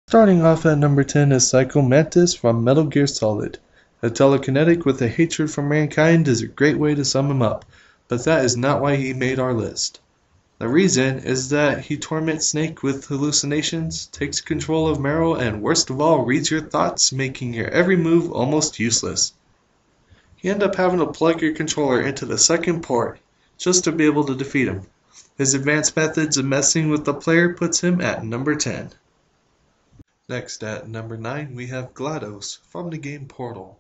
Starting off at number 10 is Psycho Mantis from Metal Gear Solid. A telekinetic with a hatred for mankind is a great way to sum him up, but that is not why he made our list. The reason is that he torments Snake with hallucinations, takes control of Meryl, and worst of all reads your thoughts, making your every move almost useless. You end up having to plug your controller into the second port just to be able to defeat him. His advanced methods of messing with the player puts him at number 10. Next at number 9 we have GLaDOS from the game Portal.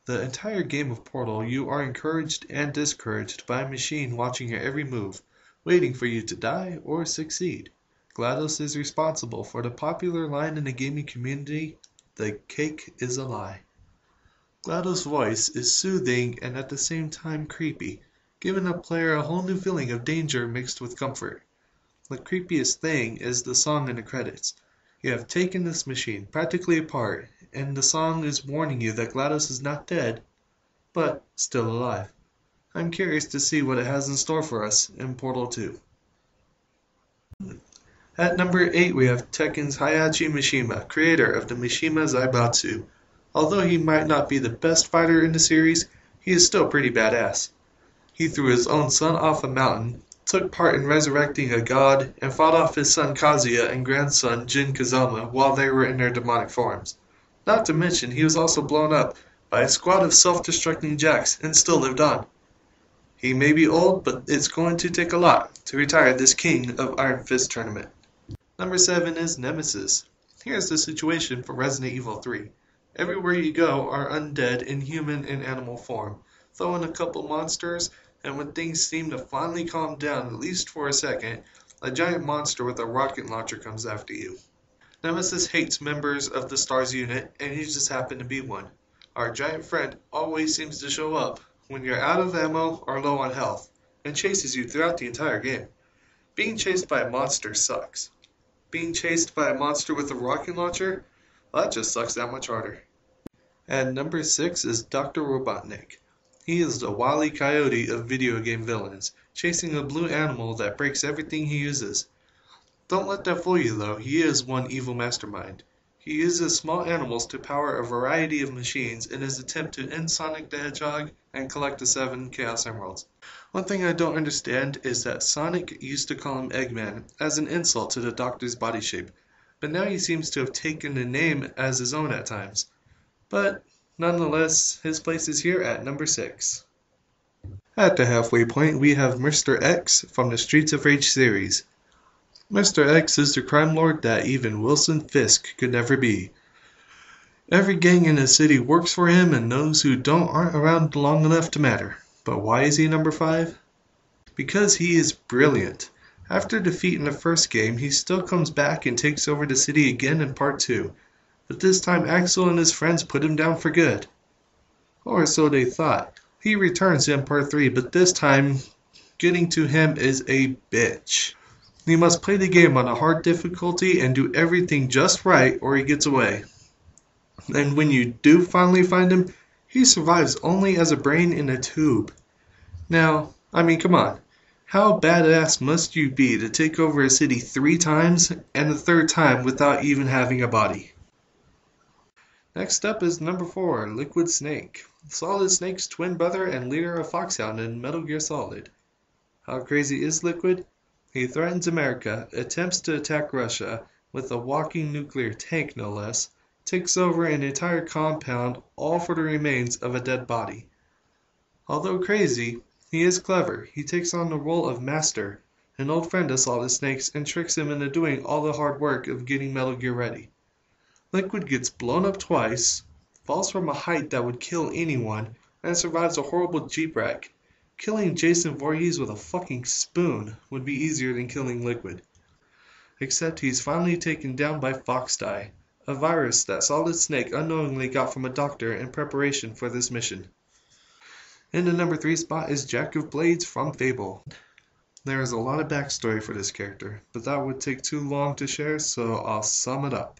The entire game of Portal you are encouraged and discouraged by a machine watching your every move, waiting for you to die or succeed. GLaDOS is responsible for the popular line in the gaming community, "The cake is a lie." GLaDOS' voice is soothing and at the same time creepy, giving the player a whole new feeling of danger mixed with comfort. The creepiest thing is the song in the credits. You have taken this machine practically apart, and the song is warning you that GLaDOS is not dead, but still alive. I'm curious to see what it has in store for us in Portal 2. At number 8 we have Tekken's Heihachi Mishima, creator of the Mishima Zaibatsu. Although he might not be the best fighter in the series, he is still pretty badass. He threw his own son off a mountain, took part in resurrecting a god, and fought off his son Kazuya and grandson Jin Kazama while they were in their demonic forms. Not to mention he was also blown up by a squad of self-destructing jacks and still lived on. He may be old, but it's going to take a lot to retire this king of Iron Fist tournament. Number 7 is Nemesis. Here's the situation for Resident Evil 3. Everywhere you go are undead in human and animal form. Throw in a couple monsters, and when things seem to finally calm down at least for a second, a giant monster with a rocket launcher comes after you. Nemesis hates members of the STARS unit, and you just happen to be one. Our giant friend always seems to show up when you're out of ammo or low on health, and chases you throughout the entire game. Being chased by a monster sucks. Being chased by a monster with a rocket launcher? Well, that just sucks that much harder. And number 6 is Dr. Robotnik. He is the Wile E. Coyote of video game villains, chasing a blue animal that breaks everything he uses. Don't let that fool you though, he is one evil mastermind. He uses small animals to power a variety of machines in his attempt to end Sonic the Hedgehog and collect the 7 Chaos Emeralds. One thing I don't understand is that Sonic used to call him Eggman as an insult to the Doctor's body shape, but now he seems to have taken the name as his own at times. But nonetheless, his place is here at number 6. At the halfway point we have Mr. X from the Streets of Rage series. Mr. X is the crime lord that even Wilson Fisk could never be. Every gang in the city works for him, and those who don't aren't around long enough to matter. But why is he number 5? Because he is brilliant. After defeating the first game, he still comes back and takes over the city again in part 2. But this time Axel and his friends put him down for good. Or so they thought. He returns in part 3, but this time getting to him is a bitch. You must play the game on a hard difficulty and do everything just right or he gets away. And when you do finally find him, he survives only as a brain in a tube. Now, I mean, come on. How badass must you be to take over a city 3 times and the 3rd time without even having a body? Next up is number 4, Liquid Snake. Solid Snake's twin brother and leader of Foxhound in Metal Gear Solid. How crazy is Liquid? He threatens America, attempts to attack Russia with a walking nuclear tank no less, takes over an entire compound all for the remains of a dead body. Although crazy, he is clever. He takes on the role of Master, an old friend of Solid Snake's, and tricks him into doing all the hard work of getting Metal Gear ready. Liquid gets blown up twice, falls from a height that would kill anyone, and survives a horrible Jeep wreck. Killing Jason Voorhees with a fucking spoon would be easier than killing Liquid. Except he's finally taken down by Foxdie, a virus that Solid Snake unknowingly got from a doctor in preparation for this mission. In the number 3 spot is Jack of Blades from Fable. There is a lot of backstory for this character, but that would take too long to share, so I'll sum it up.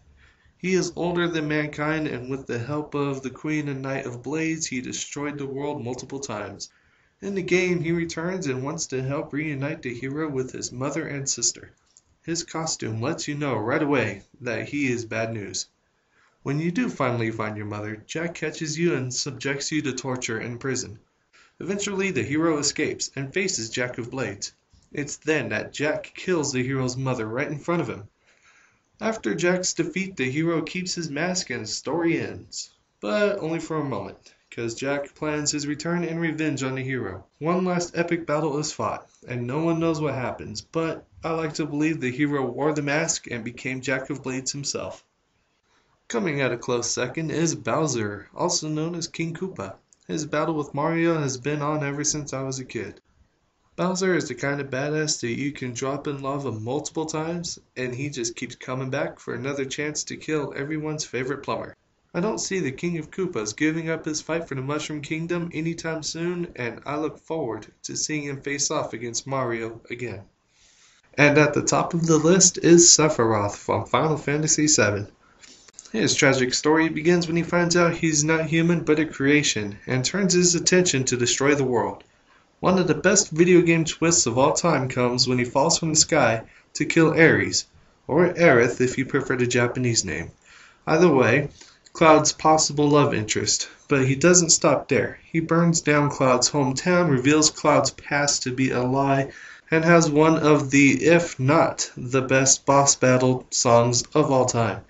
He is older than mankind, and with the help of the Queen and Knight of Blades, he destroyed the world multiple times. In the game, he returns and wants to help reunite the hero with his mother and sister. His costume lets you know right away that he is bad news. When you do finally find your mother, Jack catches you and subjects you to torture in prison. Eventually, the hero escapes and faces Jack of Blades. It's then that Jack kills the hero's mother right in front of him. After Jack's defeat, the hero keeps his mask and the story ends. But only for a moment, because Jack plans his return and revenge on the hero. One last epic battle is fought, and no one knows what happens, but I like to believe the hero wore the mask and became Jack of Blades himself. Coming at a close second is Bowser, also known as King Koopa. His battle with Mario has been on ever since I was a kid. Bowser is the kind of badass that you can drop in lava multiple times, and he just keeps coming back for another chance to kill everyone's favorite plumber. I don't see the King of Koopas giving up his fight for the Mushroom Kingdom anytime soon, and I look forward to seeing him face off against Mario again. And at the top of the list is Sephiroth from Final Fantasy VII. His tragic story begins when he finds out he's not human but a creation, and turns his attention to destroy the world. One of the best video game twists of all time comes when he falls from the sky to kill Ares, or Aerith if you prefer the Japanese name. Either way, Cloud's possible love interest, but he doesn't stop there. He burns down Cloud's hometown, reveals Cloud's past to be a lie, and has one of the, if not the best boss battle songs of all time.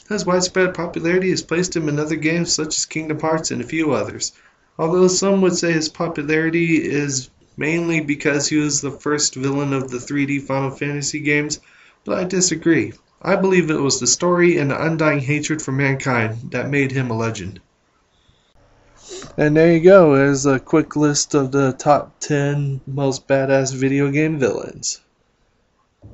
His widespread popularity has placed him in other games such as Kingdom Hearts and a few others, although some would say his popularity is mainly because he was the first villain of the 3D Final Fantasy games, but I disagree. I believe it was the story and the undying hatred for mankind that made him a legend. And there you go, there's a quick list of the top 10 most badass video game villains.